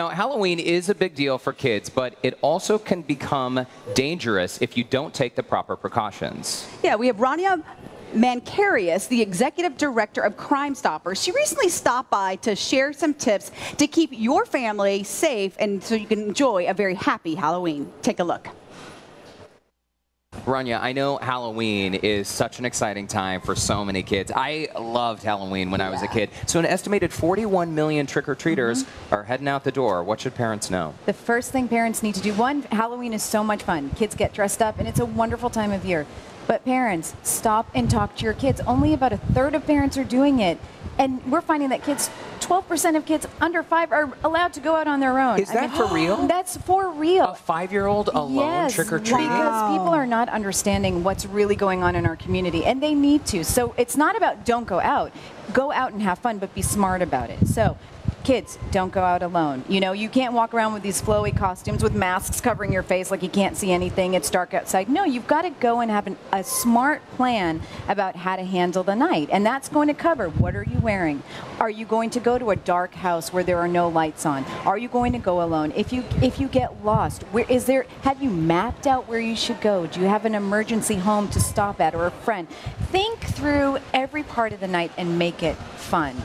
Now, Halloween is a big deal for kids, but it also can become dangerous if you don't take the proper precautions. Yeah, we have Rania Mancarius, the executive director of Crime Stoppers. She recently stopped by to share some tips to keep your family safe and so you can enjoy a very happy Halloween. Take a look. Rania, I know Halloween is such an exciting time for so many kids. I loved Halloween when I was a kid. So an estimated 41 million trick-or-treaters are heading out the door. What should parents know? The first thing parents need to do, one, Halloween is so much fun. Kids get dressed up, and it's a wonderful time of year. But parents, stop and talk to your kids. Only about a third of parents are doing it. And we're finding that 12% of kids under 5 are allowed to go out on their own. Is that for real? That's for real. A 5-year-old alone trick-or-treating? Because people are not understanding what's really going on in our community, and they need to. So it's not about don't go out. Go out and have fun, but be smart about it. So kids, don't go out alone. You know, you can't walk around with these flowy costumes with masks covering your face like you can't see anything, it's dark outside. No, you've got to go and have a smart plan about how to handle the night. And that's going to cover, what are you wearing? Are you going to go to a dark house where there are no lights on? Are you going to go alone? If you get lost, have you mapped out where you should go? Do you have an emergency home to stop at or a friend? Think through every part of the night and make it fun.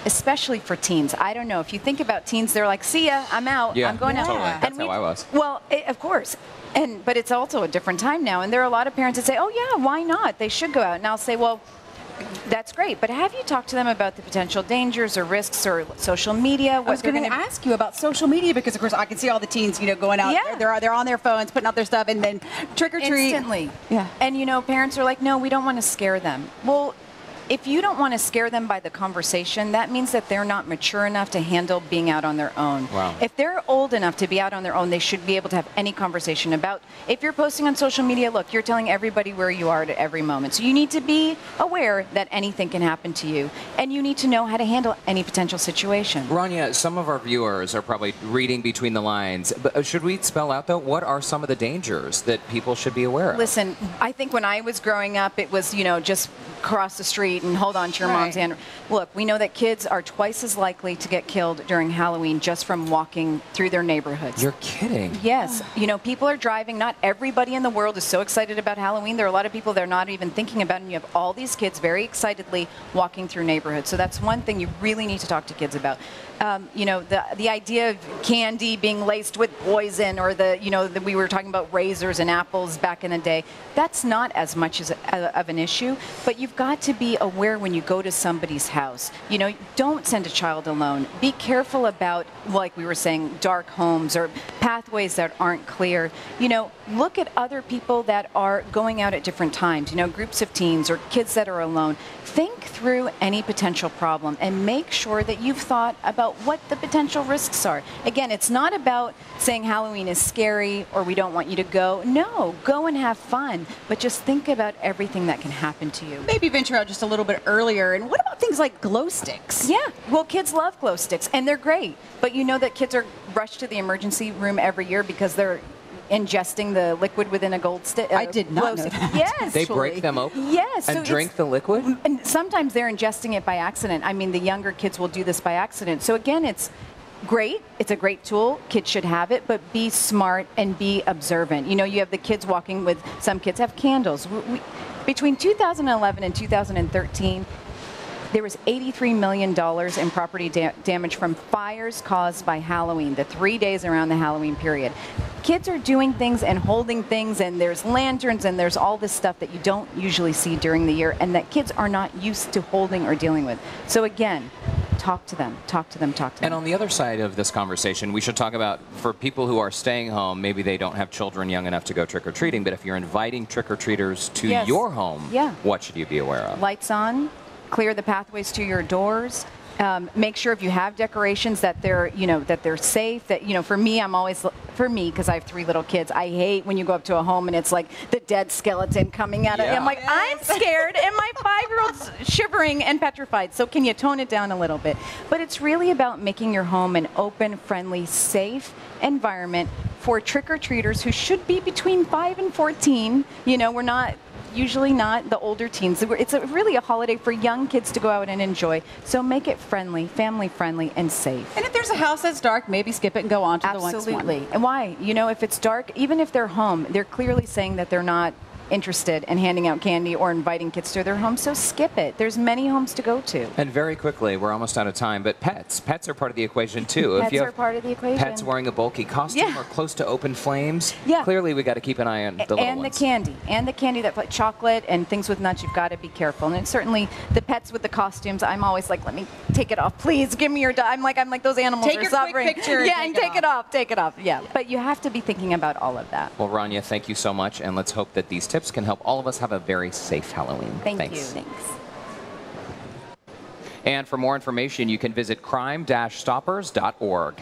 Especially for teens. I don't know. If you think about teens, they're like, see ya, I'm out. Yeah, I'm going out. totally. That's how I was. Well, of course. But it's also a different time now. And there are a lot of parents that say, oh, yeah, why not? They should go out. And I'll say, well, that's great. But have you talked to them about the potential dangers or risks or social media? I was going to ask you about social media because, of course, I can see all the teens, going out. Yeah. They're on their phones, putting out their stuff, and then trick or treat. Instantly. Yeah. And, parents are like, no, we don't want to scare them. Well, if you don't want to scare them by the conversation, that means that they're not mature enough to handle being out on their own. Wow. If they're old enough to be out on their own, they should be able to have any conversation about, if you're posting on social media, look, you're telling everybody where you are at every moment. So you need to be aware that anything can happen to you, and you need to know how to handle any potential situation. Rania, some of our viewers are probably reading between the lines, but should we spell out, though, what are some of the dangers that people should be aware of? Listen, I think when I was growing up, it was, just cross the street and hold on to your mom's hand. Look, we know that kids are twice as likely to get killed during Halloween just from walking through their neighborhoods. You're kidding. Yes. People are driving. Not everybody in the world is so excited about Halloween. There are a lot of people they're not even thinking about, and you have all these kids very excitedly walking through neighborhoods. So that's one thing you really need to talk to kids about. The idea of candy being laced with poison, or we were talking about razors and apples back in the day. That's not as much of an issue, but you've got to be aware when you go to somebody's house. Don't send a child alone. Be careful about, like we were saying, dark homes or pathways that aren't clear. Look at other people that are going out at different times, groups of teens or kids that are alone. Think through any potential problem and make sure that you've thought about what the potential risks are. Again, it's not about saying Halloween is scary or we don't want you to go. No, go and have fun, but just think about everything that can happen to you. Maybe venture out just a little bit earlier. And what about things like glow sticks? Yeah, well, kids love glow sticks, and they're great. But you know that kids are rushed to the emergency room every year because they're ingesting the liquid within a gold stick. I did not know that. Yes. They break them open? Yes. And drink the liquid? And sometimes they're ingesting it by accident. I mean, the younger kids will do this by accident. So again, it's great. It's a great tool. Kids should have it, but be smart and be observant. You have the kids walking with, some kids have candles. Between 2011 and 2013, there was $83 million in property damage from fires caused by Halloween, the 3 days around the Halloween period. Kids are doing things and holding things, and there's lanterns, and there's all this stuff that you don't usually see during the year, and that kids are not used to holding or dealing with. So again, talk to them, talk to them, talk to them. And on the other side of this conversation, we should talk about, for people who are staying home, maybe they don't have children young enough to go trick-or-treating, but if you're inviting trick-or-treaters to your home, what should you be aware of? Lights on. Clear the pathways to your doors. Make sure if you have decorations that they're, that they're safe. That, for me, because I have 3 little kids, I hate when you go up to a home and it's like the dead skeleton coming out of it. I'm like, I'm scared, and my 5-year-old's shivering and petrified. So can you tone it down a little bit? But it's really about making your home an open, friendly, safe environment for trick-or-treaters who should be between 5 and 14. We're not. usually not the older teens. It's really a holiday for young kids to go out and enjoy. So make it friendly, family friendly, and safe. And if there's a house that's dark, maybe skip it and go on to the next one. Absolutely. And why? You know, if it's dark, even if they're home, they're clearly saying that they're not interested in handing out candy or inviting kids to their home, so skip it. There's many homes to go to. And very quickly, we're almost out of time, but pets are part of the equation too. Pets are part of the equation. Pets wearing a bulky costume Yeah. or close to open flames, Yeah. clearly we got to keep an eye on the little and ones. the candy that like chocolate and things with nuts, you've got to be careful. And certainly the pets with the costumes, I'm always like, let me take it off, please give me your I'm like those animals Take are your quick suffering. picture and Yeah, take and it take it off. Yeah, but you have to be thinking about all of that. Well, Rania, thank you so much, and let's hope that these tips can help all of us have a very safe Halloween. Thank you. Thanks. And for more information, you can visit crime-stoppers.org.